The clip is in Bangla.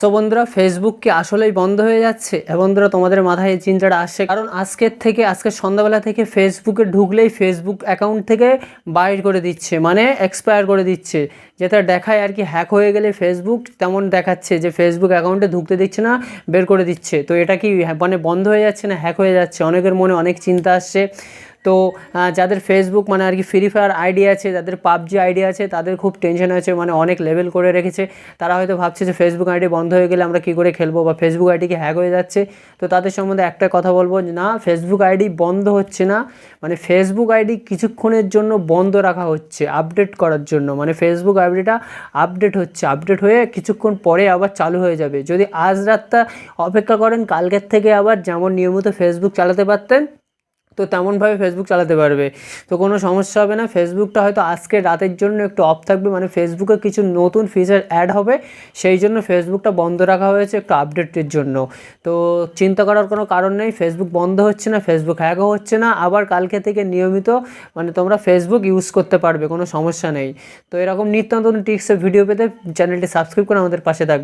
তো বন্ধুরা, ফেসবুক কি আসলেই বন্ধ হয়ে যাচ্ছে? বন্ধুরা, তোমাদের মাথায় এই চিন্তাটা আসছে কারণ আজকের সন্ধ্যাবেলা থেকে ফেসবুকে ঢুকলেই ফেসবুক অ্যাকাউন্ট থেকে বাইর করে দিচ্ছে, মানে এক্সপায়ার করে দিচ্ছে। যেটা দেখায় আর কি, হ্যাক হয়ে গেলে ফেসবুক তেমন দেখাচ্ছে যে ফেসবুক অ্যাকাউন্টে ঢুকতে দিচ্ছে না, বের করে দিচ্ছে। তো এটা কি মানে বন্ধ হয়ে যাচ্ছে না হ্যাক হয়ে যাচ্ছে? অনেকের মনে অনেক চিন্তা আসছে। তো যাদের ফেসবুক মানে আর কি ফ্রি ফায়ার আইডি আছে, যাদের পাবজি আইডি আছে, তাদের খুব টেনশন আছে, মানে অনেক লেভেল করে রেখেছে। তারা হয়তো ভাবছে যে ফেসবুক আইডি বন্ধ হয়ে গেলে আমরা কী করে খেলবো, বা ফেসবুক আইডি কি হ্যাক হয়ে যাচ্ছে। তো তাদের সম্বন্ধে একটা কথা বলবো যে না, ফেসবুক আইডি বন্ধ হচ্ছে না। মানে ফেসবুক আইডি কিছুক্ষণের জন্য বন্ধ রাখা হচ্ছে আপডেট করার জন্য। মানে ফেসবুক আইডিটা আপডেট হচ্ছে, আপডেট হয়ে কিছুক্ষণ পরে আবার চালু হয়ে যাবে। যদি আজ রাতটা অপেক্ষা করেন, কালকের থেকে আবার যেমন নিয়মিত ফেসবুক চালাতে পারতেন, তো তেমনভাবে ফেসবুক চালাতে পারবে। তো কোনো সমস্যা হবে না। ফেসবুকটা হয়তো আজকে রাতের জন্য একটু অফ থাকবে, মানে ফেসবুকে কিছু নতুন ফিচার অ্যাড হবে, সেই জন্য ফেসবুকটা বন্ধ রাখা হয়েছে একটু আপডেটের জন্য। তো চিন্তা করার কোনো কারণ নেই, ফেসবুক বন্ধ হচ্ছে না, ফেসবুক হ্যাকও হচ্ছে না। আবার কালকে থেকে নিয়মিত মানে তোমরা ফেসবুক ইউজ করতে পারবে, কোনো সমস্যা নেই। তো এরকম নিত্য নতুন টিপসের ভিডিও পেতে চ্যানেলটি সাবস্ক্রাইব করে আমাদের পাশে থাকবে।